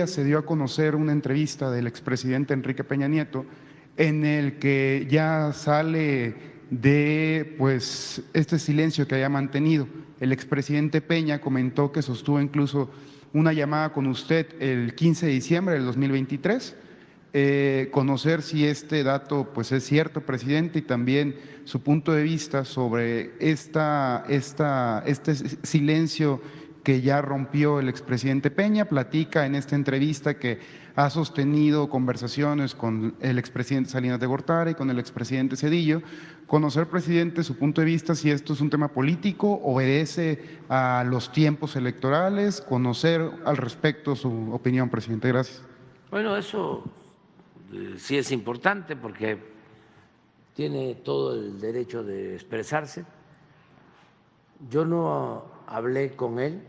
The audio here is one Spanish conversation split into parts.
días se dio a conocer una entrevista del expresidente Enrique Peña Nieto en el que ya sale de pues este silencio que había mantenido. El expresidente Peña comentó que sostuvo incluso una llamada con usted el 15 de diciembre del 2023. Conocer si este dato pues es cierto, presidente, y también su punto de vista sobre este silencio que ya rompió el expresidente Peña. Platica en esta entrevista que ha sostenido conversaciones con el expresidente Salinas de Gortari y con el expresidente Zedillo. Conocer, presidente, su punto de vista, si esto es un tema político, obedece a los tiempos electorales, conocer al respecto su opinión, presidente. Gracias. Bueno, eso sí es importante porque tiene todo el derecho de expresarse. Yo no hablé con él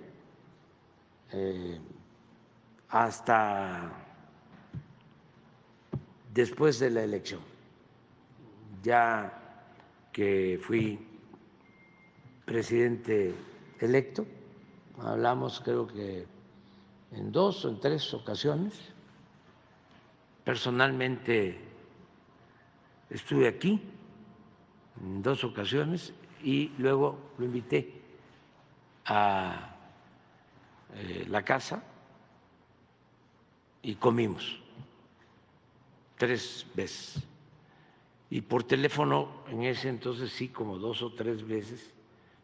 hasta después de la elección, ya que fui presidente electo. Hablamos creo que en 2 o en 3 ocasiones. Personalmente estuve aquí en 2 ocasiones y luego lo invité a la casa y comimos 3 veces. Y por teléfono en ese entonces sí, como 2 o 3 veces,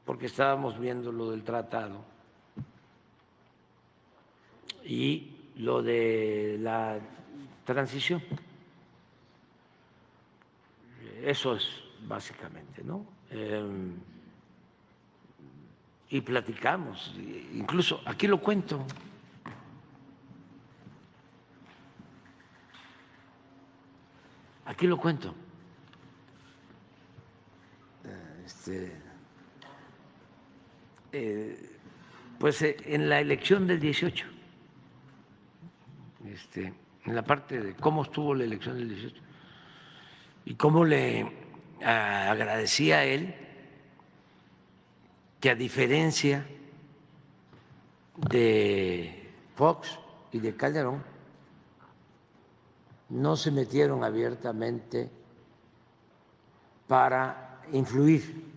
porque estábamos viendo lo del tratado y lo de la transición. Eso es básicamente, ¿no? Y platicamos, incluso aquí lo cuento. Aquí lo cuento. Pues en la elección del 18, en la parte de cómo estuvo la elección del 18 y cómo le agradecía a él que, a diferencia de Fox y de Calderón, no se metieron abiertamente para influir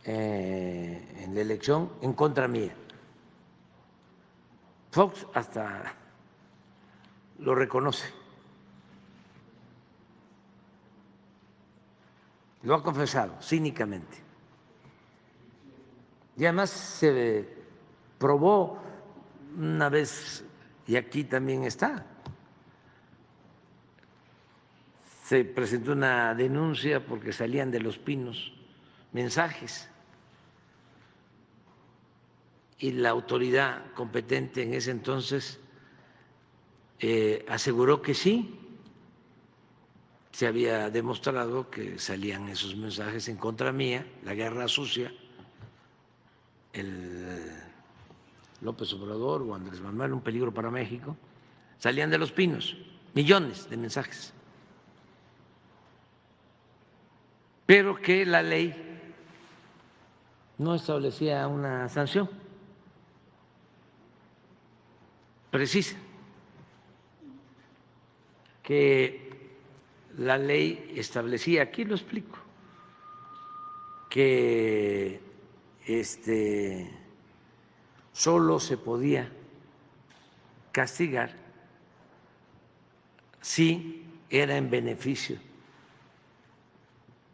en la elección en contra mía. Fox hasta lo reconoce, lo ha confesado cínicamente. Y además se probó una vez, y aquí también está, se presentó una denuncia porque salían de Los Pinos mensajes y la autoridad competente en ese entonces aseguró que sí, se había demostrado que salían esos mensajes en contra mía, la guerra sucia, el López Obrador o Andrés Manuel, un peligro para México, salían de Los Pinos, millones de mensajes. Pero que la ley no establecía una sanción precisa, que la ley establecía, aquí lo explico, que solo se podía castigar si era en beneficio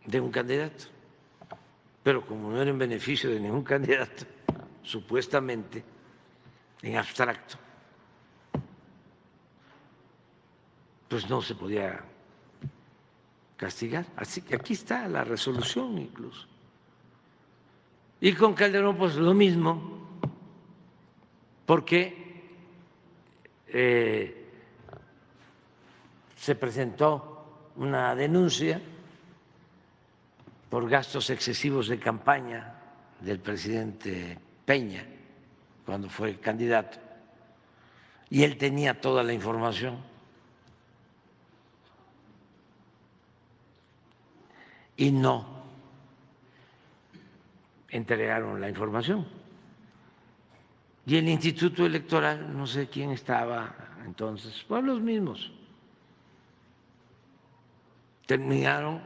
de un candidato, pero como no era en beneficio de ningún candidato, supuestamente, en abstracto, pues no se podía castigar. Así que aquí está la resolución incluso. Y con Calderón pues lo mismo, porque se presentó una denuncia por gastos excesivos de campaña del presidente Peña cuando fue candidato, y él tenía toda la información. Y no entregaron la información. Y el Instituto Electoral, no sé quién estaba entonces, pues los mismos, terminaron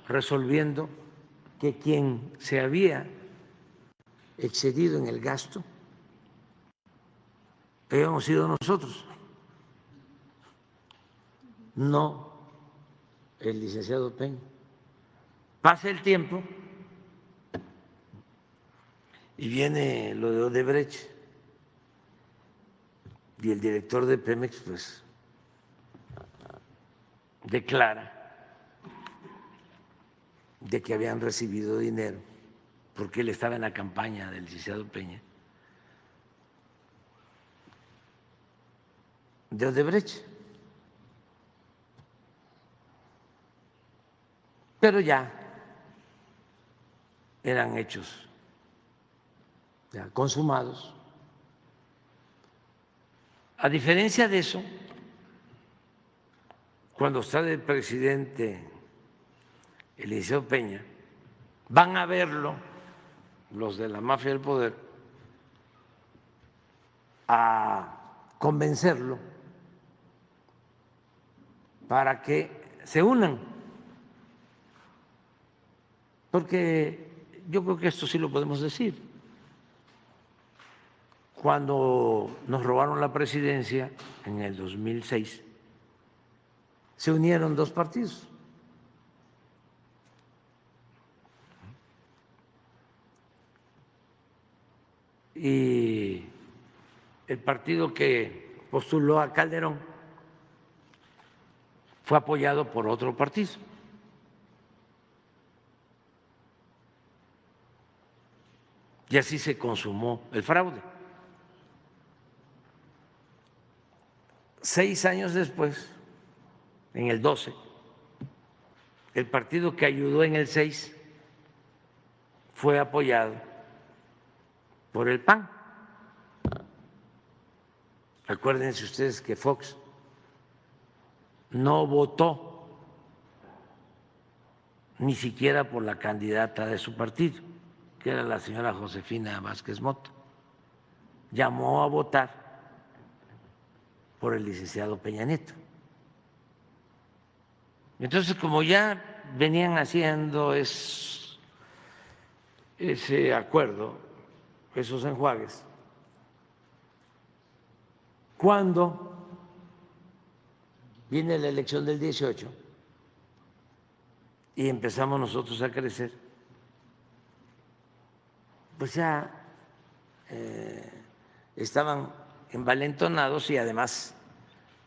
resolviendo que quien se había excedido en el gasto habíamos sido nosotros, no el licenciado Peña. Pasa el tiempo y viene lo de Odebrecht y el director de Pemex pues declara de que habían recibido dinero porque él estaba en la campaña del licenciado Peña de Odebrecht. Pero ya eran hechos ya consumados. A diferencia de eso, cuando está de presidente el licenciado Peña, van a verlo los de la mafia del poder a convencerlo para que se unan, porque yo creo que esto sí lo podemos decir. Cuando nos robaron la presidencia en el 2006, se unieron dos partidos. Y el partido que postuló a Calderón fue apoyado por otro partido. Y así se consumó el fraude. 6 años después, en el 12, el partido que ayudó en el 6 fue apoyado por el PAN. Acuérdense ustedes que Fox no votó ni siquiera por la candidata de su partido, que era la señora Josefina Vázquez Mota. Llamó a votar por el licenciado Peña Nieto. Entonces, como ya venían haciendo ese acuerdo, esos enjuagues, cuando viene la elección del 18 y empezamos nosotros a crecer, pues ya estaban envalentonados y además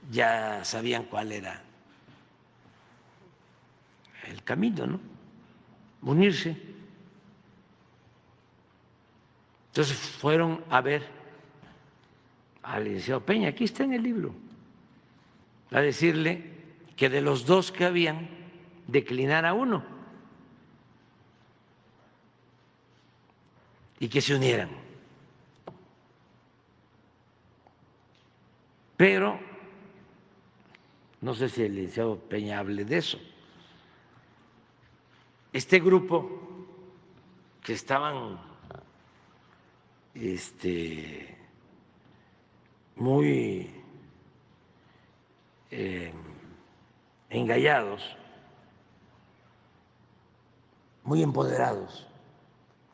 ya sabían cuál era el camino, ¿no? Unirse. Entonces fueron a ver al licenciado Peña, aquí está en el libro, a decirle que de los dos que habían, declinara uno y que se unieran. Pero no sé si el licenciado Peña hable de eso. Este grupo que estaban muy engallados, muy empoderados,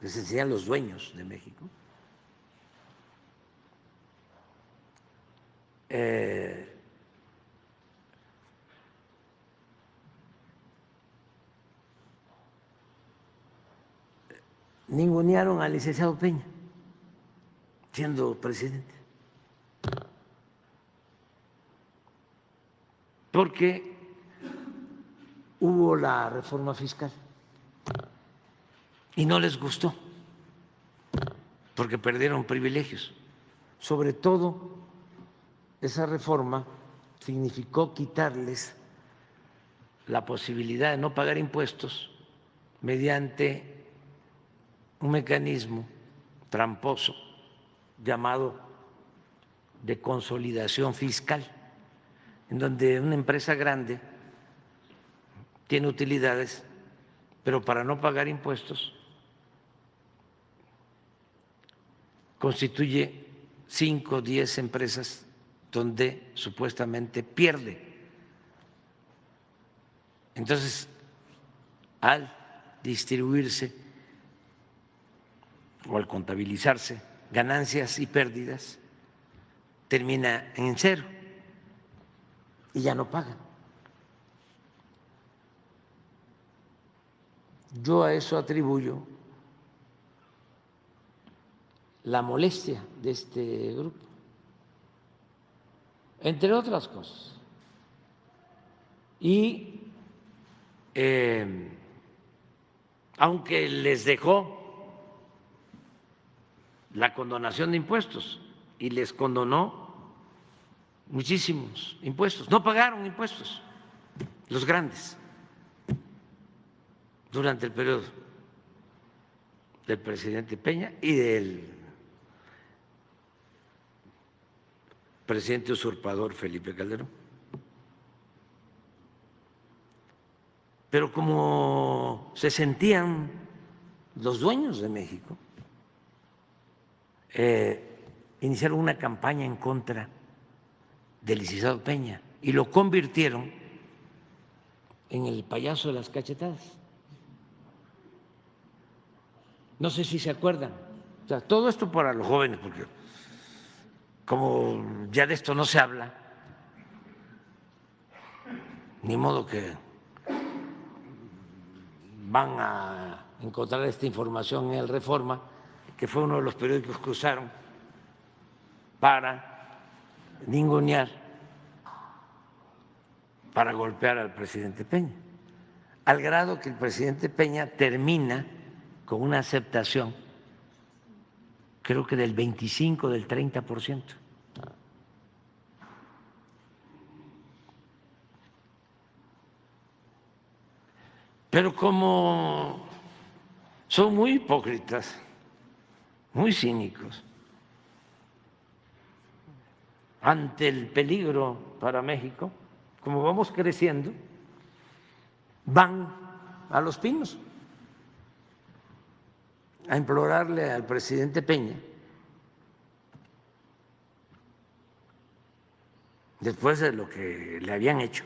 que se decían los dueños de México, ningunearon al licenciado Peña siendo presidente, porque hubo la reforma fiscal y no les gustó, porque perdieron privilegios. Sobre todo, esa reforma significó quitarles la posibilidad de no pagar impuestos mediante un mecanismo tramposo llamado de consolidación fiscal, en donde una empresa grande tiene utilidades, pero para no pagar impuestos constituye 5 o 10 empresas donde supuestamente pierde. Entonces, al distribuirse o al contabilizarse ganancias y pérdidas, termina en cero y ya no pagan. Yo a eso atribuyo la molestia de este grupo, entre otras cosas. Y aunque les dejó la condonación de impuestos y les condonó muchísimos impuestos, no pagaron impuestos los grandes durante el periodo del presidente Peña y del presidente usurpador Felipe Calderón. Pero como se sentían los dueños de México, iniciaron una campaña en contra del licenciado Peña y lo convirtieron en el payaso de las cachetadas. No sé si se acuerdan. O sea, todo esto para los jóvenes, porque como ya de esto no se habla, ni modo que van a encontrar esta información en el Reforma, que fue uno de los periódicos que usaron para ningunear, para golpear al presidente Peña, al grado que el presidente Peña termina con una aceptación, creo que del 25, del 30%. Pero como son muy hipócritas, muy cínicos, ante el peligro para México, como vamos creciendo, van a Los Pinos a implorarle al presidente Peña, después de lo que le habían hecho,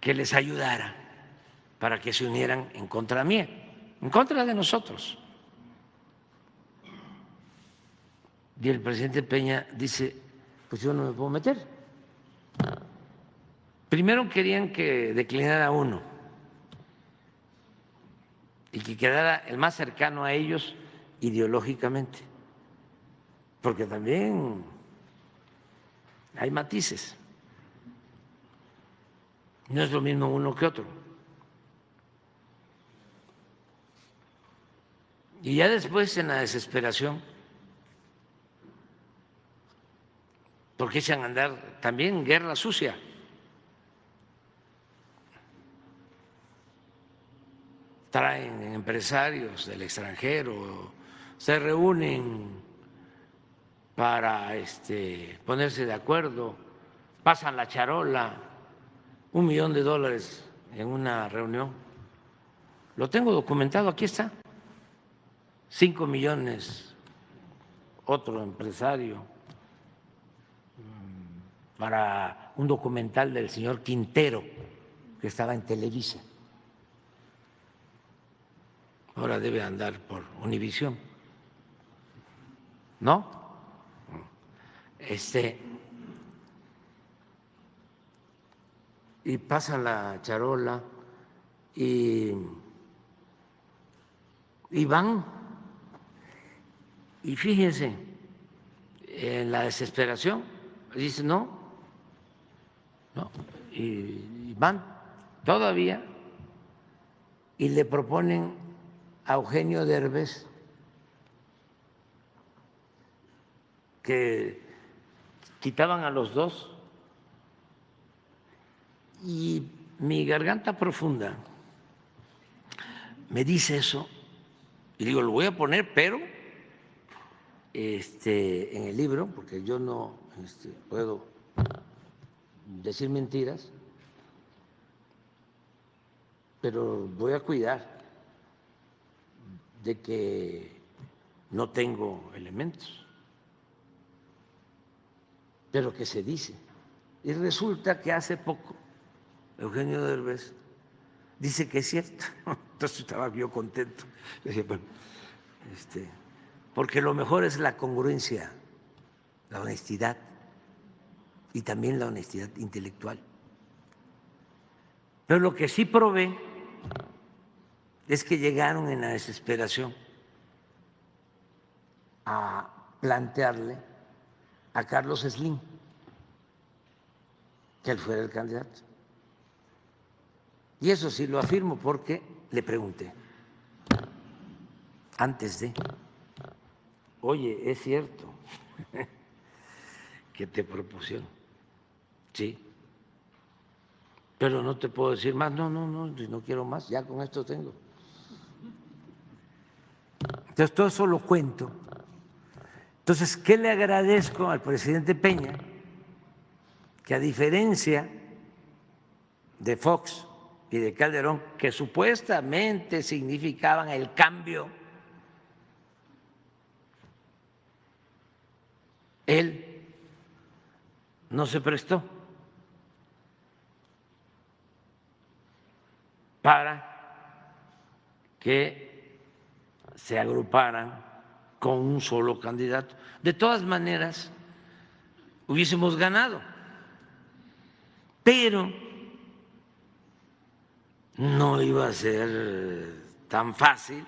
que les ayudara para que se unieran en contra mía, en contra de nosotros. Y el presidente Peña dice, pues yo no me puedo meter. Primero querían que declinara uno y que quedara el más cercano a ellos ideológicamente, porque también hay matices. No es lo mismo uno que otro. Y ya después, en la desesperación, porque echan a andar también guerra sucia. Traen empresarios del extranjero, se reúnen para ponerse de acuerdo, pasan la charola, $1 millón en una reunión. Lo tengo documentado, aquí está. 5 millones, otro empresario, para un documental del señor Quintero, que estaba en Televisa. Ahora debe andar por Univisión, ¿no? Y pasan la charola y van, y fíjense, en la desesperación, dicen no, y van todavía y le proponen a Eugenio Derbez que quitaban a los dos, y mi garganta profunda me dice eso, y digo, lo voy a poner, pero en el libro, porque yo no puedo decir mentiras, pero voy a cuidar de que no tengo elementos. pero que se dice. Y resulta que hace poco Eugenio Derbez dice que es cierto. Entonces estaba yo contento. Decía, bueno, porque lo mejor es la congruencia, la honestidad y también la honestidad intelectual. Pero lo que sí probé es que llegaron en la desesperación a plantearle a Carlos Slim que él fuera el candidato. Y eso sí lo afirmo porque le pregunté antes de, oye, ¿es cierto que te propusieron? Sí. Pero no te puedo decir más, no quiero más, ya con esto tengo. Entonces, todo eso lo cuento. Entonces, ¿qué le agradezco al presidente Peña? Que a diferencia de Fox y de Calderón, que supuestamente significaban el cambio, él no se prestó para que se agruparan con un solo candidato. De todas maneras, hubiésemos ganado, pero no iba a ser tan fácil.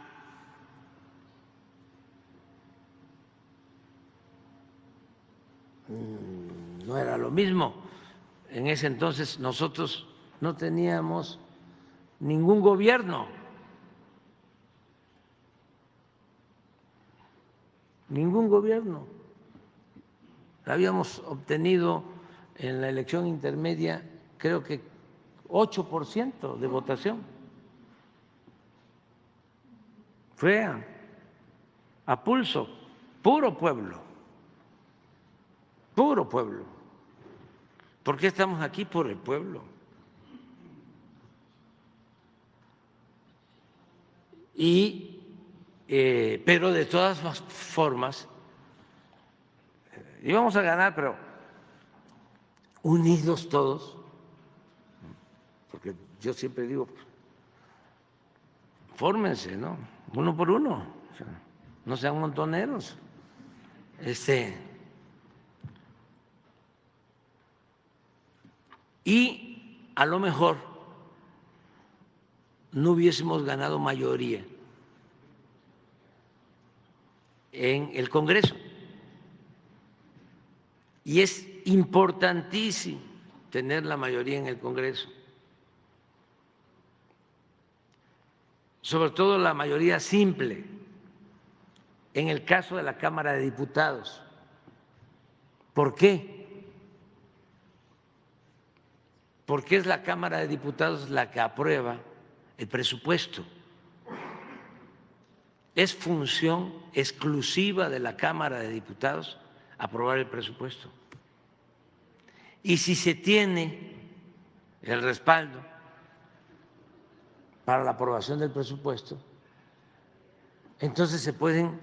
No era lo mismo. En ese entonces nosotros no teníamos ningún gobierno, Habíamos obtenido en la elección intermedia, creo que 8% de votación. Fue a pulso, puro pueblo. ¿Por qué estamos aquí? Por el pueblo. Pero de todas formas, íbamos a ganar, pero unidos todos, porque yo siempre digo, fórmense, ¿no? Uno por uno, no sean montoneros. Y a lo mejor no hubiésemos ganado mayoría en el Congreso. Y es importantísimo tener la mayoría en el Congreso, sobre todo la mayoría simple, en el caso de la Cámara de Diputados. ¿Por qué? Porque es la Cámara de Diputados la que aprueba el presupuesto. Es función exclusiva de la Cámara de Diputados aprobar el presupuesto. Y si se tiene el respaldo para la aprobación del presupuesto, entonces se pueden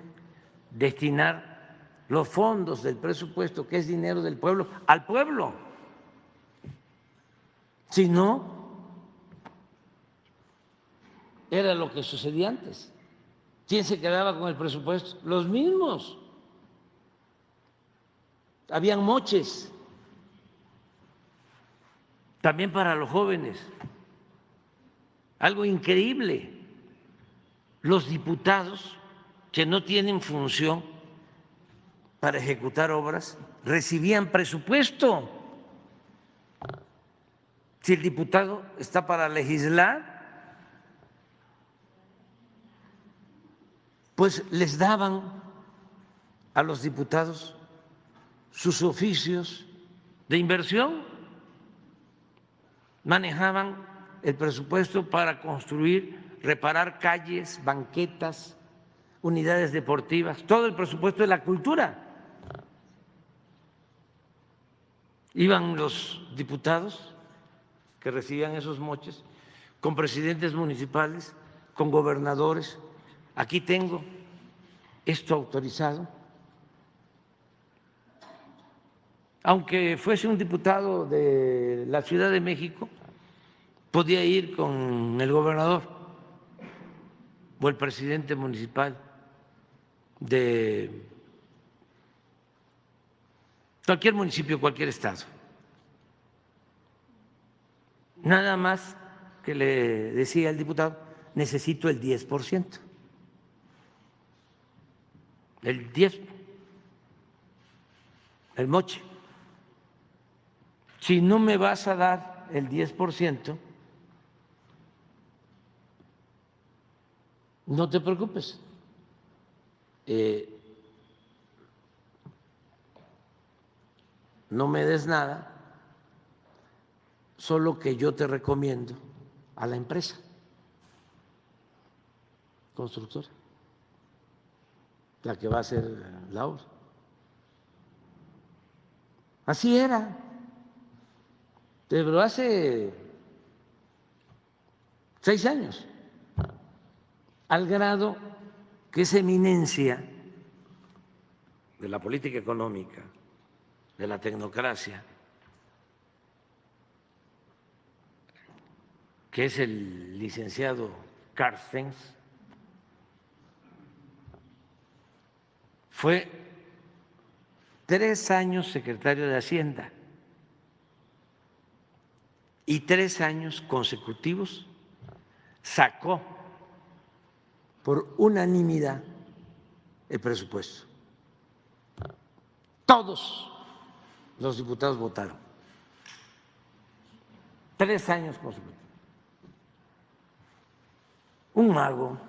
destinar los fondos del presupuesto, que es dinero del pueblo, al pueblo. Si no, era lo que sucedía antes. ¿Quién se quedaba con el presupuesto? Los mismos. Habían moches, también para los jóvenes. Algo increíble. Los diputados que no tienen función para ejecutar obras recibían presupuesto. Si el diputado está para legislar, pues les daban a los diputados sus oficios de inversión, manejaban el presupuesto para construir, reparar calles, banquetas, unidades deportivas, todo el presupuesto de la cultura. Iban los diputados que recibían esos moches con presidentes municipales, con gobernadores. Aquí tengo esto autorizado. aunque fuese un diputado de la Ciudad de México, podía ir con el gobernador o el presidente municipal de cualquier municipio, cualquier estado. Nada más que le decía al diputado, necesito el 10%. El 10%, el moche. Si no me vas a dar el 10%, no te preocupes. No me des nada, solo que yo te recomiendo a la empresa constructora, la que va a hacer la obra. Así era, pero hace 6 años, al grado que esa eminencia de la política económica, de la tecnocracia, que es el licenciado Carstens, fue 3 años secretario de Hacienda y 3 años consecutivos sacó por unanimidad el presupuesto. Todos los diputados votaron. 3 años consecutivos. Un mago.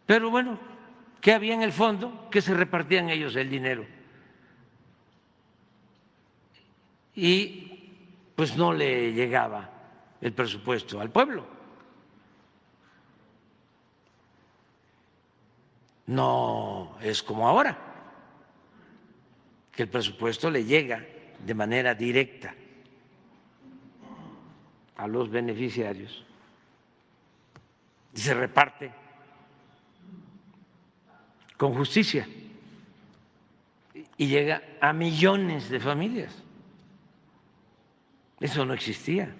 Pero bueno, ¿qué había en el fondo? Que se repartían ellos el dinero. Y pues no le llegaba el presupuesto al pueblo. No es como ahora, que el presupuesto le llega de manera directa a los beneficiarios y se reparte con justicia y llega a millones de familias. Eso no existía.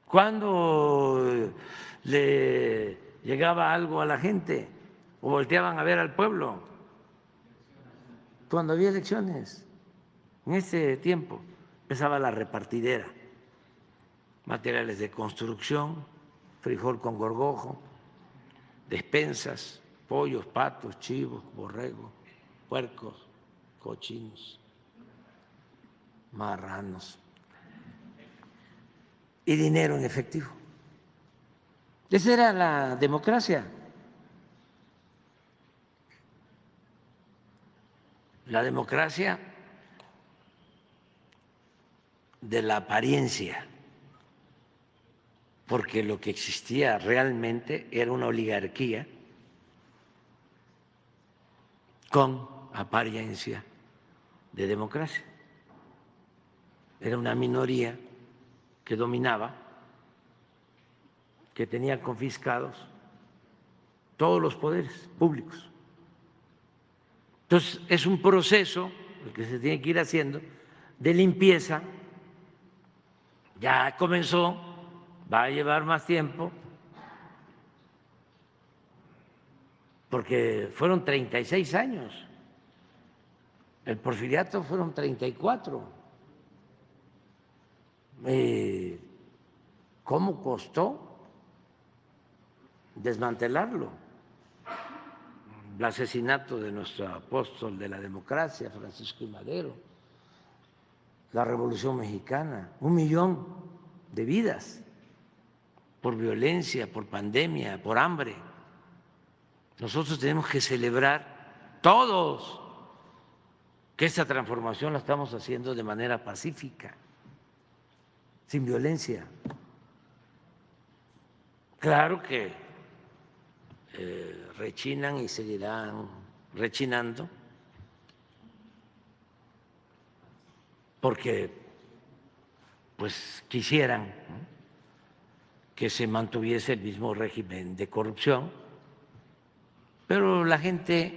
¿Cuándo le llegaba algo a la gente o volteaban a ver al pueblo? Cuando había elecciones. En ese tiempo empezaba la repartidera, materiales de construcción, frijol con gorgojo, despensas, pollos, patos, chivos, borregos, puercos, cochinos, marranos y dinero en efectivo. Esa era la democracia. La democracia de la apariencia, porque lo que existía realmente era una oligarquía con apariencia de democracia. Era una minoría que dominaba, que tenía confiscados todos los poderes públicos. Entonces, es un proceso el que se tiene que ir haciendo de limpieza. Ya comenzó, va a llevar más tiempo, porque fueron 36 años. El porfiriato fueron 34. ¿Cómo costó desmantelarlo? El asesinato de nuestro apóstol de la democracia, Francisco I. Madero, la Revolución Mexicana, 1 millón de vidas por violencia, por pandemia, por hambre. Nosotros tenemos que celebrar todos que esta transformación la estamos haciendo de manera pacífica, sin violencia. Claro que rechinan y seguirán rechinando porque pues quisieran que se mantuviese el mismo régimen de corrupción, Pero la gente,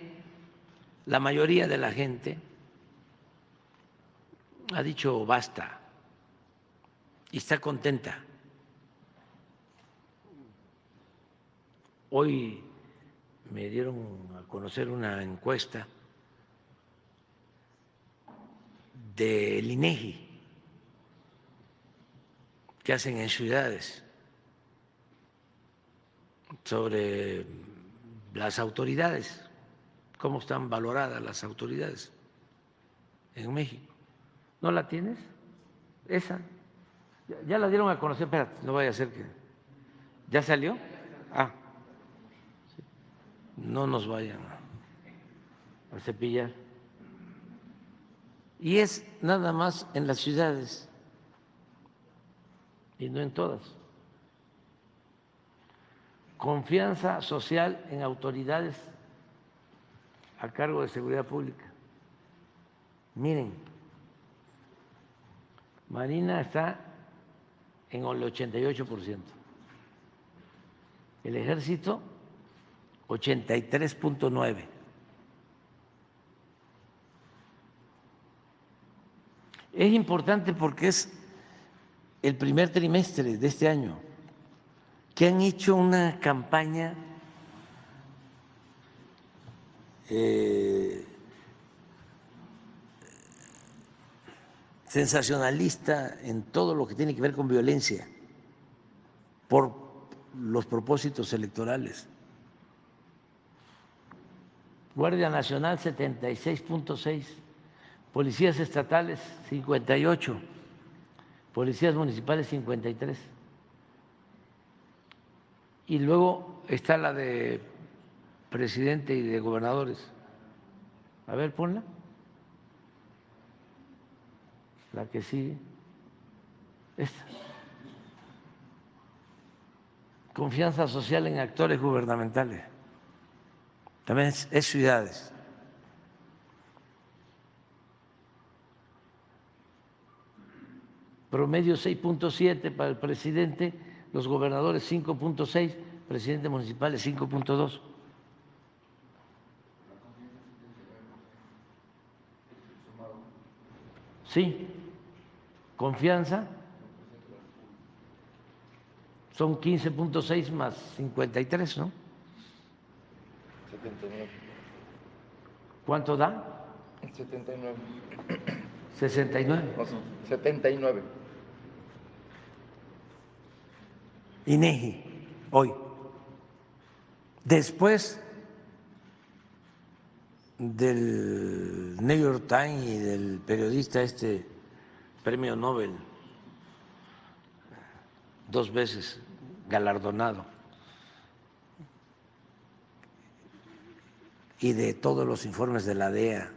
la mayoría de la gente, ha dicho basta y está contenta. Hoy me dieron a conocer una encuesta del INEGI que hacen en ciudades sobre las autoridades, cómo están valoradas las autoridades en México. ¿No la tienes? Esa. Ya la dieron a conocer, espérate, no vaya a ser que… ¿Ya salió? Ah, no nos vayan a cepillar. Y es nada más en las ciudades y no en todas. Confianza social en autoridades a cargo de seguridad pública. Miren, Marina está en el 88%, el Ejército 83.9%. Es importante porque es el primer trimestre de este año que han hecho una campaña sensacionalista en todo lo que tiene que ver con violencia por los propósitos electorales. Guardia Nacional 76.6, policías estatales 58, policías municipales 53. Y luego está la de presidente y de gobernadores. A ver, ponla. La que sigue. Esta. Confianza social en actores gubernamentales. También es ciudades. Promedio 6.7 para el presidente, los gobernadores 5.6, presidentes municipales 5.2. Sí, confianza son 15.6 más 53, ¿no? 79. ¿Cuánto da? 79. 69. No, 79. INEGI, hoy. Después del New York Times y del periodista premio Nobel, 2 veces galardonado, y de todos los informes de la DEA,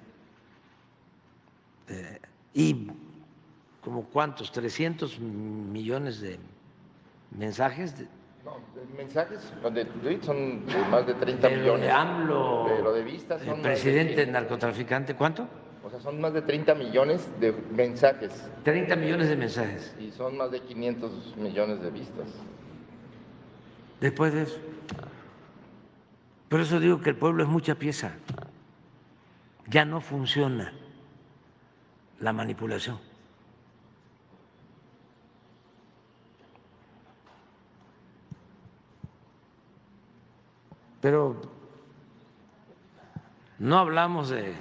y como cuántos, 300 millones de mensajes. No, mensajes de tweets son de más de 30 millones. De AMLO, Pero de vistas son el presidente narcotraficante, ¿cuánto? O sea, son más de 30 millones de mensajes. 30 millones de mensajes. Y son más de 500 millones de vistas. Después de eso. Por eso digo que el pueblo es mucha pieza. Ya no funciona la manipulación. Pero no hablamos de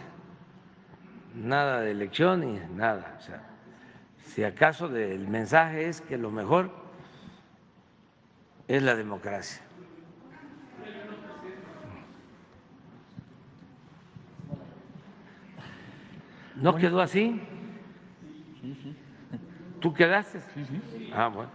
nada de elección ni nada. O sea, si acaso el mensaje es que lo mejor es la democracia. ¿No quedó así? ¿Tú quedaste? Sí. Ah, bueno.